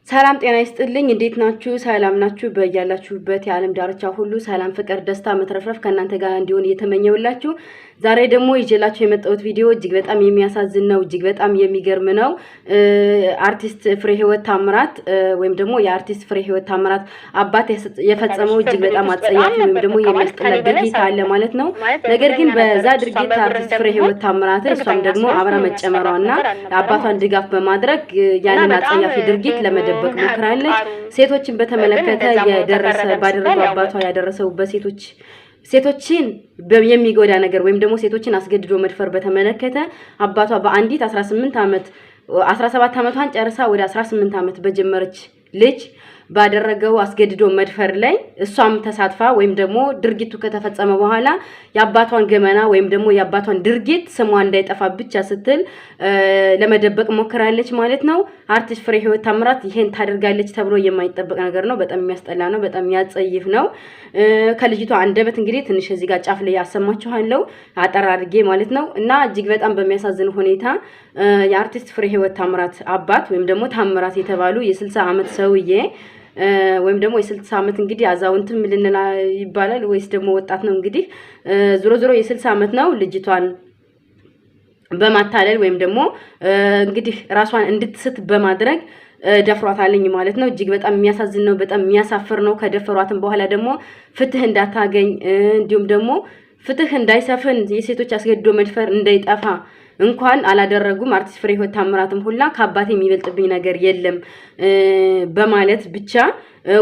ሰላም ጤና ይስጥልኝ። እንዴት ናችሁ? ሰላም ናችሁ? በያላችሁበት የዓለም ዳርቻ ሁሉ ሰላም፣ ፍቅር፣ ደስታ መትረፍረፍ ከእናንተ ጋር እንዲሆን እየተመኘውላችሁ ዛሬ ደግሞ ይዤላችሁ የመጣሁት ቪዲዮ እጅግ በጣም የሚያሳዝን ነው። እጅግ በጣም የሚገርም ነው። አርቲስት ፍሬህይወት ታምራት ወይም ደግሞ የአርቲስት ፍሬህይወት ታምራት አባት የፈጸመው እጅግ በጣም አጸያፊ ወይም ደግሞ የሚያስጠላ ድርጊት አለ ማለት ነው። ነገር ግን በዛ ድርጊት አርቲስት ፍሬህይወት ታምራት እሷም ደግሞ አብራ መጨመሯና አባቷን ድጋፍ በማድረግ ያንን አጸያፊ ድርጊት ለመደበቅ ሞክራለች። ሴቶችን በተመለከተ ባደረገው አባቷ ያደረሰው ሴቶችን የሚጎዳ ነገር ወይም ደግሞ ሴቶችን አስገድዶ መድፈር በተመለከተ አባቷ በአንዲት 17 ዓመቷን ጨርሳ ወደ 18 ዓመት በጀመረች ልጅ ባደረገው አስገድዶ መድፈር ላይ እሷም ተሳትፋ ወይም ደግሞ ድርጊቱ ከተፈጸመ በኋላ የአባቷን ገመና ወይም ደግሞ የአባቷን ድርጊት ስሟ እንዳይጠፋ ብቻ ስትል ለመደበቅ ሞክራለች ማለት ነው። አርቲስት ፍሬህይወት ታምራት ይሄን ታደርጋለች ተብሎ የማይጠበቅ ነገር ነው። በጣም የሚያስጠላ ነው። በጣም የሚያጸይፍ ነው። ከልጅቷ አንደበት እንግዲህ ትንሽ እዚህ ጋር ጫፍ ላይ ያሰማችኋለሁ አጠር አድርጌ ማለት ነው። እና እጅግ በጣም በሚያሳዝን ሁኔታ የአርቲስት ፍሬህይወት ታምራት አባት ወይም ደግሞ ታምራት የተባሉ የ60 ዓመት ሰውዬ ወይም ደግሞ የ60 ዓመት እንግዲህ አዛውንትም ልንላ ይባላል ወይስ ደግሞ ወጣት ነው እንግዲህ ዞሮ የ60 ዓመት ነው። ልጅቷን በማታለል ወይም ደግሞ እንግዲህ ራሷን እንድትስት በማድረግ ደፍሯታልኝ ማለት ነው። እጅግ በጣም የሚያሳዝን ነው። በጣም የሚያሳፍር ነው። ከደፈሯትም በኋላ ደግሞ ፍትህ እንዳታገኝ እንዲሁም ደግሞ ፍትህ እንዳይሰፍን የሴቶች አስገድዶ መድፈር እንዳይጠፋ እንኳን አላደረጉም። አርቲስት ፍሬህይወት ታምራትም ሁላ ከአባቴ የሚበልጥብኝ ነገር የለም በማለት ብቻ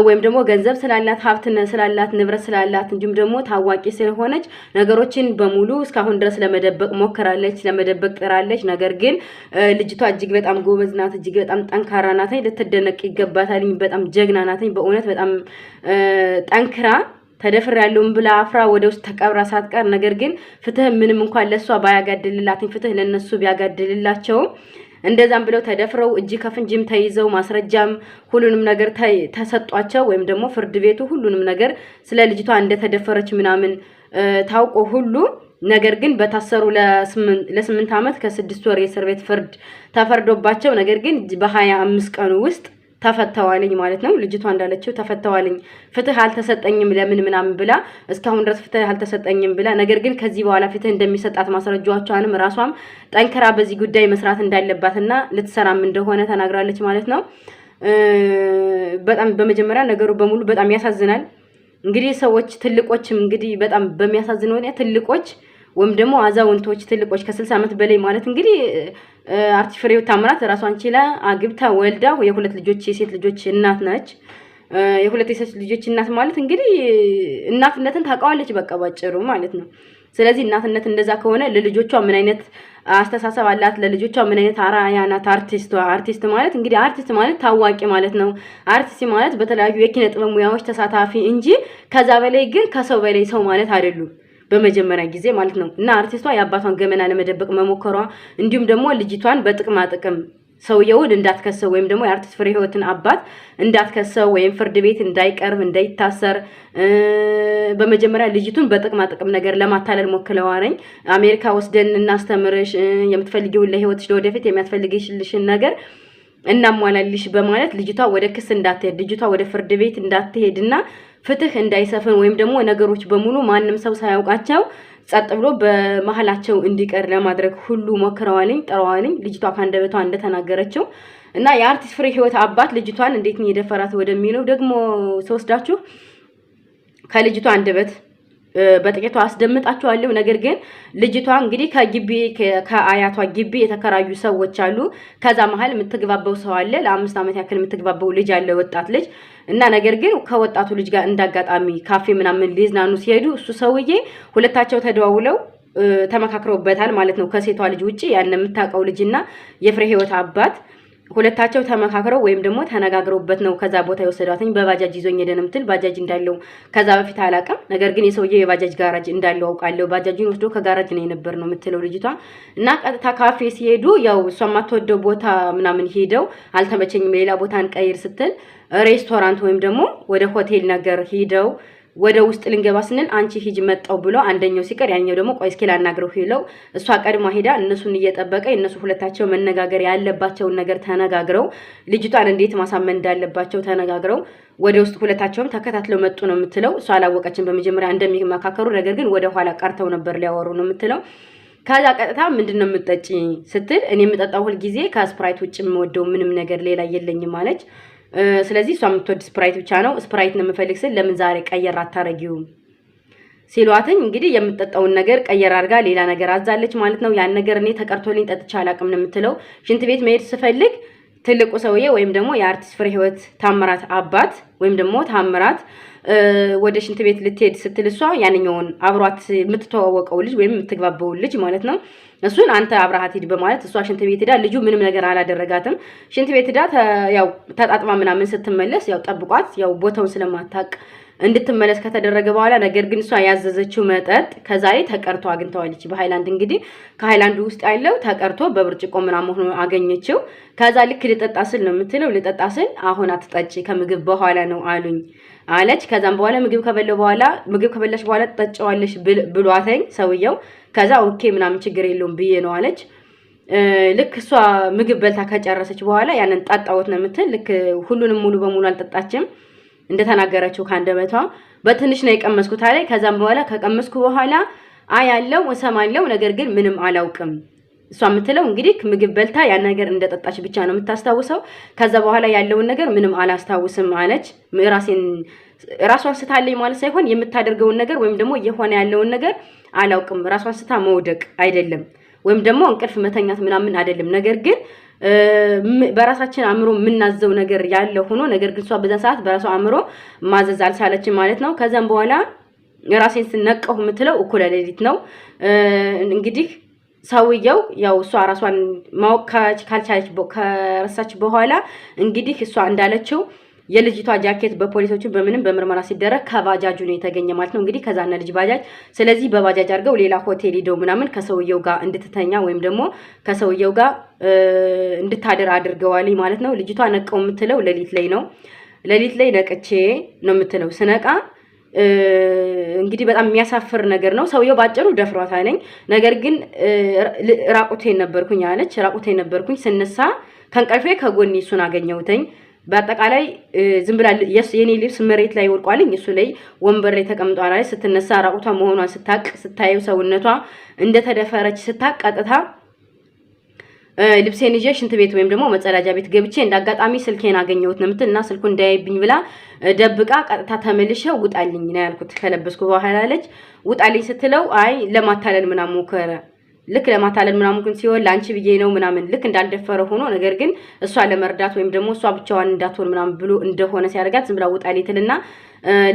ወይም ደግሞ ገንዘብ ስላላት ሀብት ስላላት ንብረት ስላላት እንዲሁም ደግሞ ታዋቂ ስለሆነች ነገሮችን በሙሉ እስካሁን ድረስ ለመደበቅ ሞክራለች፣ ለመደበቅ ጥራለች። ነገር ግን ልጅቷ እጅግ በጣም ጎበዝ ናት፣ እጅግ በጣም ጠንካራ ናት፣ ልትደነቅ ይገባታል። በጣም ጀግና ናት። በእውነት በጣም ጠንክራ ተደፍር ያለውን ብላ አፍራ ወደ ውስጥ ተቀብራ ሳትቀር ነገር ግን ፍትህ ምንም እንኳን ለሷ ባያጋድልላት ፍትህ ለነሱ ቢያጋድልላቸው እንደዛም ብለው ተደፍረው እጅ ከፍንጅም ተይዘው ማስረጃም ሁሉንም ነገር ተሰጧቸው ወይም ደግሞ ፍርድ ቤቱ ሁሉንም ነገር ስለ ልጅቷ እንደተደፈረች ምናምን ታውቆ ሁሉ ነገር ግን በታሰሩ ለ8 ዓመት ከ6 ወር የእስር ቤት ፍርድ ተፈርዶባቸው ነገር ግን በ25 ቀኑ ውስጥ ተፈተዋልኝ ማለት ነው። ልጅቷ እንዳለችው ተፈተዋልኝ። ፍትህ አልተሰጠኝም ለምን ምናምን ብላ እስካሁን ድረስ ፍትህ አልተሰጠኝም ብላ ነገር ግን ከዚህ በኋላ ፍትህ እንደሚሰጣት ማስረጃዎቿንም ራሷም ጠንከራ በዚህ ጉዳይ መስራት እንዳለባትና ልትሰራም እንደሆነ ተናግራለች ማለት ነው። በጣም በመጀመሪያ ነገሩ በሙሉ በጣም ያሳዝናል። እንግዲህ ሰዎች ትልቆችም እንግዲህ በጣም በሚያሳዝነው ሁኔታ ትልቆች ወይም ደግሞ አዛውንቶች ትልቆች ከ60 ዓመት በላይ ማለት እንግዲህ አርቲስት ፍሬህይወት ታምራት ራሷን ችላ አግብታ ወልዳ የሁለት ልጆች የሴት ልጆች እናት ነች። የሁለት የሴት ልጆች እናት ማለት እንግዲህ እናትነትን ታውቃለች በቃ ባጭሩ ማለት ነው። ስለዚህ እናትነት እንደዛ ከሆነ ለልጆቿ ምን አይነት አስተሳሰብ አላት? ለልጆቿ ምን አይነት አራያ ናት? አርቲስት ማለት እንግዲህ አርቲስት ማለት ታዋቂ ማለት ነው። አርቲስት ማለት በተለያዩ የኪነ ጥበብ ሙያዎች ተሳታፊ እንጂ ከዛ በላይ ግን ከሰው በላይ ሰው ማለት አይደሉም በመጀመሪያ ጊዜ ማለት ነው። እና አርቲስቷ የአባቷን ገመና ለመደበቅ መሞከሯ እንዲሁም ደግሞ ልጅቷን በጥቅማ ጥቅም ሰውየውን እንዳትከሰው ወይም ደግሞ የአርቲስት ፍሬህይወትን አባት እንዳትከሰው ወይም ፍርድ ቤት እንዳይቀርብ እንዳይታሰር በመጀመሪያ ልጅቱን በጥቅማ ጥቅም ነገር ለማታለል ሞክረዋረኝ። አሜሪካ ወስደን እናስተምርሽ፣ የምትፈልጊውን ለህይወትሽ ለወደፊት የሚያስፈልግሽልሽን ነገር እናሟላልሽ በማለት ልጅቷ ወደ ክስ እንዳትሄድ ልጅቷ ወደ ፍርድ ቤት እንዳትሄድና ፍትህ እንዳይሰፍን ወይም ደግሞ ነገሮች በሙሉ ማንም ሰው ሳያውቃቸው ጸጥ ብሎ በመሐላቸው እንዲቀር ለማድረግ ሁሉ ሞክረዋልኝ ጥረዋልኝ። ልጅቷ ካንደበቷ እንደተናገረችው እና የአርቲስት ፍሬህይወት አባት ልጅቷን እንዴት ነው የደፈራት ወደሚለው ደግሞ ተወስዳችሁ ከልጅቷ አንደበት በጥቂቱ አስደምጣችኋለሁ። ነገር ግን ልጅቷ እንግዲህ ከአያቷ ግቢ የተከራዩ ሰዎች አሉ። ከዛ መሃል የምትግባባው ሰው አለ። ለ5 ዓመት ያክል የምትግባባው ልጅ አለ፣ ወጣት ልጅ እና ነገር ግን ከወጣቱ ልጅ ጋር እንዳጋጣሚ ካፌ ምናምን ሊዝናኑ ሲሄዱ እሱ ሰውዬ ሁለታቸው ተደዋውለው ተመካክረውበታል ማለት ነው። ከሴቷ ልጅ ውጪ ያን የምታውቀው ልጅና የፍሬህይወት አባት ሁለታቸው ተመካክረው ወይም ደግሞ ተነጋግረውበት ነው ከዛ ቦታ የወሰዷትኝ። በባጃጅ ይዞኝ ሄደን ምትል ባጃጅ እንዳለው ከዛ በፊት አላውቅም። ነገር ግን የሰውዬው የባጃጅ ጋራጅ እንዳለው አውቃለሁ። ባጃጁን ወስዶ ከጋራጅ ነው የነበር ነው የምትለው ልጅቷ። እና ቀጥታ ካፌ ሲሄዱ ያው እሷ ማትወደው ቦታ ምናምን ሄደው አልተመቸኝም ሌላ ቦታ እንቀይር ስትል ሬስቶራንት ወይም ደግሞ ወደ ሆቴል ነገር ሄደው ወደ ውስጥ ልንገባ ስንል አንቺ ሂጅ መጣው ብሎ አንደኛው ሲቀር ያኛው ደግሞ ቆይ እስኪ ላናግረው ይለው እሷ ቀድማ ሄዳ እነሱን እየጠበቀ እነሱ ሁለታቸው መነጋገር ያለባቸውን ነገር ተነጋግረው ልጅቷን እንዴት ማሳመን እንዳለባቸው ተነጋግረው ወደ ውስጥ ሁለታቸውም ተከታትለው መጡ ነው የምትለው። እሷ አላወቀችም በመጀመሪያ እንደሚመካከሩ፣ ነገር ግን ወደ ኋላ ቀርተው ነበር ሊያወሩ ነው የምትለው። ከዛ ቀጥታ ምንድነው የምትጠጪ ስትል እኔ የምጠጣው ሁሉ ጊዜ ከስፕራይት ውጭ የምወደው ምንም ነገር ሌላ የለኝም አለች። ስለዚህ እሷ የምትወድ ስፕራይት ብቻ ነው። ስፕራይት ነው የምፈልግ ስል ለምን ዛሬ ቀየር አታረጊውም ሲሏትኝ እንግዲህ የምትጠጣውን ነገር ቀየር አድርጋ ሌላ ነገር አዛለች ማለት ነው። ያን ነገር እኔ ተቀርቶልኝ ጠጥቼ አላቅም ነው የምትለው። ሽንት ቤት መሄድ ስፈልግ ትልቁ ሰውዬ ወይም ደግሞ የአርቲስት ፍሬህይወት ታምራት አባት ወይም ደግሞ ታምራት ወደ ሽንት ቤት ልትሄድ ስትል እሷ ያንኛውን አብሯት የምትተዋወቀው ልጅ ወይም የምትግባበው ልጅ ማለት ነው እሱን አንተ አብረሃት ሂድ በማለት እሷ ሽንት ቤት ሄዳ ልጁ ምንም ነገር አላደረጋትም። ሽንት ቤት ሄዳ ያው ተጣጥማ ምናምን ስትመለስ ያው ጠብቋት ያው ቦታውን ስለማታውቅ እንድትመለስ ከተደረገ በኋላ ነገር ግን እሷ ያዘዘችው መጠጥ ከዛሬ ተቀርቶ አግኝተዋለች በሃይላንድ። እንግዲህ ከሃይላንዱ ውስጥ ያለው ተቀርቶ በብርጭቆ ምናምን ሆኖ አገኘችው። ከዛ ልክ ልጠጣ ስል ነው የምትለው ልጠጣ ስል አሁን አትጠጪ ከምግብ በኋላ ነው አሉኝ አለች። ከዛም በኋላ ምግብ ከበላሽ በኋላ ትጠጪዋለሽ ብሏተኝ ሰውየው። ከዛ ኦኬ ምናምን ችግር የለውም ብዬ ነው አለች። ልክ እሷ ምግብ በልታ ከጨረሰች በኋላ ያንን ጣጣውት ነው የምትል። ልክ ሁሉንም ሙሉ በሙሉ አልጠጣችም እንደተናገረችው ካንደበቷ በትንሽ ነው የቀመስኩት አለ። ከዛም በኋላ ከቀመስኩ በኋላ ያለው ወሰማለው ነገር ግን ምንም አላውቅም። እሷ የምትለው እንግዲህ ምግብ በልታ ያን ነገር እንደጠጣች ብቻ ነው የምታስታውሰው። ከዛ በኋላ ያለውን ነገር ምንም አላስታውስም አለች። ራሷን ስታለኝ ማለት ሳይሆን የምታደርገውን ነገር ወይም ደግሞ እየሆነ ያለውን ነገር አላውቅም። ራሷን ስታ መውደቅ አይደለም ወይም ደግሞ እንቅልፍ መተኛት ምናምን አይደለም። ነገር ግን በራሳችን አእምሮ የምናዘው ነገር ያለ ሆኖ ነገር ግን እሷ በዛ ሰዓት በራሷ አእምሮ ማዘዝ አልቻለችም ማለት ነው። ከዛም በኋላ ራሴን ስነቀሁ የምትለው እኩለ ሌሊት ነው እንግዲህ ሰውየው ያው እሷ ራሷን ማወቅ ካልቻለች ከረሳች በኋላ እንግዲህ እሷ እንዳለችው የልጅቷ ጃኬት በፖሊሶቹ በምንም በምርመራ ሲደረግ ከባጃጁ ነው የተገኘ ማለት ነው። እንግዲህ ከዛና ልጅ ባጃጅ ስለዚህ በባጃጅ አድርገው ሌላ ሆቴል ሄደው ምናምን ከሰውየው ጋር እንድትተኛ ወይም ደግሞ ከሰውየው ጋር እንድታደር አድርገዋል ማለት ነው። ልጅቷ ነቀው የምትለው ሌሊት ላይ ነው። ሌሊት ላይ ነቅቼ ነው የምትለው። ስነቃ እንግዲህ በጣም የሚያሳፍር ነገር ነው። ሰውየው ባጭሩ ደፍሯታል ነኝ። ነገር ግን ራቁቴን ነበርኩኝ አለች። ራቁቴን ነበርኩኝ ስነሳ ከንቀልፌ ከጎኔ እሱን አገኘሁትኝ። በአጠቃላይ ዝም ብላ የኔ ልብስ መሬት ላይ ወድቋልኝ እሱ ላይ ወንበር ላይ ተቀምጧል አለች። ስትነሳ ራቁቷ መሆኗን ስታየው ሰውነቷ እንደተደፈረች ስታቀጥታ ልብሴን ይዤ ሽንት ቤት ወይም ደግሞ መጸዳጃ ቤት ገብቼ እንዳጋጣሚ ስልኬን አገኘሁት ነው የምትልና ስልኩን እንዳያይብኝ ብላ ደብቃ ቀጥታ ተመልሼ ውጣልኝ ነው ያልኩት ከለበስኩ በኋላ አለች። ውጣልኝ ስትለው አይ ለማታለል ምናምን ሞከረ። ልክ ለማታለል ምናምን ሲሆን ላንቺ ብዬ ነው ምናምን ልክ እንዳልደፈረ ሆኖ ነገር ግን እሷ ለመርዳት ወይም ደግሞ እሷ ብቻዋን እንዳትሆን ምናምን ብሎ እንደሆነ ሲያደርጋት ዝም ብላ ውጣልኝ ትልና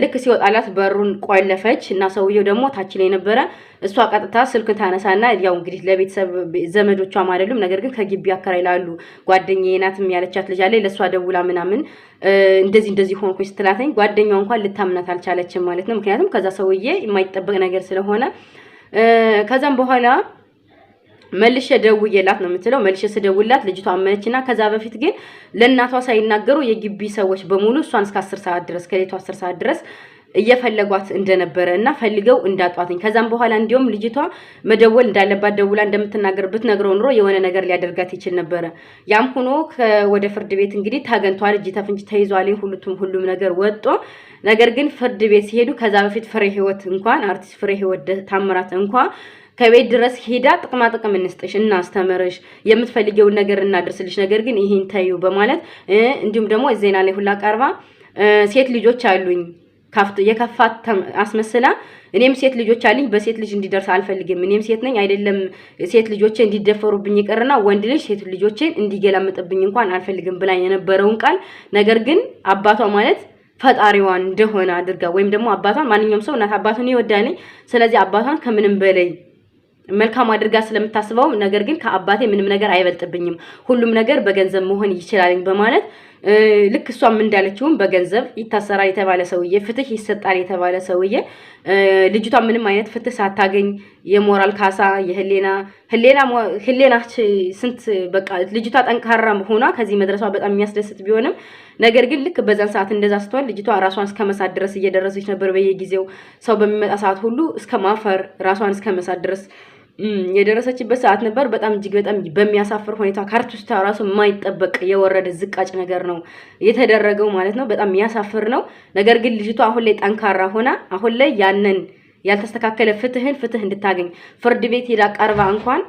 ልክ ሲወጣላት በሩን ቆለፈች እና ሰውየው ደግሞ ታች ላይ ነበረ። እሷ ቀጥታ ስልክ ታነሳና ያው እንግዲህ ለቤተሰብ ዘመዶቿም አይደሉም ነገር ግን ከግቢ አከራይ ላሉ ጓደኛዬ ናትም ያለቻት ልጅ አለ ለሷ ደውላ ምናምን እንደዚህ ሆንኩኝ ስትላተኝ ጓደኛው እንኳን ልታምናት አልቻለችም ማለት ነው። ምክንያቱም ከዛ ሰውዬ የማይጠበቅ ነገር ስለሆነ ከዛም በኋላ መልሼ ደውዬላት ነው የምትለው። መልሼ ስደውላት ልጅቷ አመነችና ከዛ በፊት ግን ለእናቷ ሳይናገሩ የግቢ ሰዎች በሙሉ እሷን እስከ 10 ሰዓት ድረስ ከሌቱ 10 ሰዓት ድረስ እየፈለጓት እንደነበረ እና ፈልገው እንዳጧትኝ ከዛም በኋላ እንዲሁም ልጅቷ መደወል እንዳለባት ደውላ እንደምትናገርበት ነግረው ኑሮ የሆነ ነገር ሊያደርጋት ይችል ነበረ። ያም ሆኖ ወደ ፍርድ ቤት እንግዲህ ታገንቷል። እጅ ተፍንጅ ተይዟል። ሁሉም ነገር ወጦ ነገር ግን ፍርድ ቤት ሲሄዱ ከዛ በፊት ፍሬህይወት እንኳን አርቲስት ፍሬህይወት ታምራት እንኳን ከቤት ድረስ ሄዳ ጥቅማ ጥቅም እንስጥሽ እናስተምርሽ የምትፈልጊውን ነገር እናድርስልሽ ነገር ግን ይሄን ታዩ በማለት እንዲሁም ደግሞ ዜና ላይ ሁላ ቀርባ ሴት ልጆች አሉኝ የከፋት አስመስላ እኔም ሴት ልጆች አሉኝ በሴት ልጅ እንዲደርስ አልፈልግም እኔም ሴት ነኝ አይደለም ሴት ልጆቼ እንዲደፈሩብኝ ይቀርና ወንድ ልጅ ሴት ልጆቼን እንዲገላምጥብኝ እንኳን አልፈልግም ብላ የነበረውን ቃል ነገር ግን አባቷ ማለት ፈጣሪዋን እንደሆነ አድርጋ ወይም ደግሞ አባቷን ማንኛውም ሰው እናት አባቱን ይወዳል። ስለዚህ አባቷን ከምንም በላይ መልካም አድርጋ ስለምታስበው ነገር ግን ከአባቴ ምንም ነገር አይበልጥብኝም ሁሉም ነገር በገንዘብ መሆን ይችላልኝ በማለት ልክ እሷም እንዳለችውም በገንዘብ ይታሰራል የተባለ ሰውዬ፣ ፍትህ ይሰጣል የተባለ ሰውዬ ልጅቷ ምንም አይነት ፍትህ ሳታገኝ የሞራል ካሳ ህሌና ስንት በቃ ልጅቷ ጠንካራ ሆና ከዚህ መድረሷ በጣም የሚያስደስት ቢሆንም ነገር ግን ልክ በዛን ሰዓት እንደዛ ስትሆን ልጅቷ ራሷን እስከ መሳት ድረስ እየደረሰች ነበር። በየጊዜው ሰው በሚመጣ ሰዓት ሁሉ እስከ ማፈር ራሷን እስከ መሳት ድረስ የደረሰችበት ሰዓት ነበር። በጣም እጅግ በጣም በሚያሳፍር ሁኔታ ከአርቲስቷ ራሱ የማይጠበቅ የወረደ ዝቃጭ ነገር ነው የተደረገው ማለት ነው። በጣም የሚያሳፍር ነው። ነገር ግን ልጅቷ አሁን ላይ ጠንካራ ሆና አሁን ላይ ያንን ያልተስተካከለ ፍትህ እንድታገኝ ፍርድ ቤት ሄዳ ቀርባ እንኳን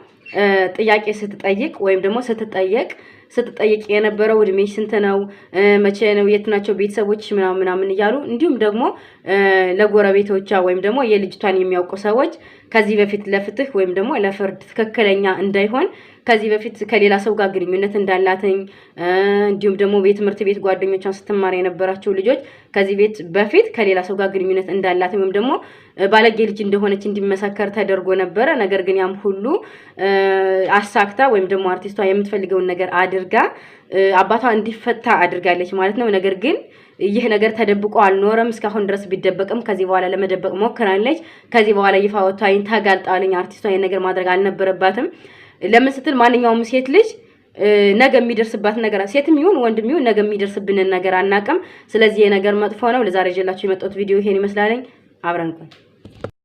ጥያቄ ስትጠይቅ ወይም ደግሞ ስትጠይቅ የነበረው እድሜሽ ስንት ነው? መቼ ነው? የት ናቸው ቤተሰቦች? ምናምን እያሉ እንዲሁም ደግሞ ለጎረቤቶቿ ወይም ደግሞ የልጅቷን የሚያውቁ ሰዎች ከዚህ በፊት ለፍትህ ወይም ደግሞ ለፍርድ ትክክለኛ እንዳይሆን ከዚህ በፊት ከሌላ ሰው ጋር ግንኙነት እንዳላትኝ እንዲሁም ደግሞ በትምህርት ቤት ጓደኞቿን ስትማር የነበራቸው ልጆች ከዚህ ቤት በፊት ከሌላ ሰው ጋር ግንኙነት እንዳላትኝ ወይም ደግሞ ባለጌ ልጅ እንደሆነች እንዲመሰከር ተደርጎ ነበረ። ነገር ግን ያም ሁሉ አሳክታ ወይም ደግሞ አርቲስቷ የምትፈልገውን ነገር አድርጋ አባቷ እንዲፈታ አድርጋለች ማለት ነው። ነገር ግን ይህ ነገር ተደብቆ አልኖረም። እስካሁን ድረስ ቢደበቅም ከዚህ በኋላ ለመደበቅ ሞክራለች። ከዚህ በኋላ ይፋ ወጥታኝ ተጋልጣለኝ። አርቲስቷ ይሄን ነገር ማድረግ አልነበረባትም። ለምን ስትል ማንኛውም ሴት ልጅ ነገ የሚደርስባት ነገር ሴትም ይሁን ወንድም ይሁን ነገ የሚደርስብንን ነገር አናውቅም። ስለዚህ የነገር መጥፎ ነው። ለዛሬ ይዤላችሁ የመጣሁት ቪዲዮ ይሄን ይመስላልኝ። አብረን ቆይ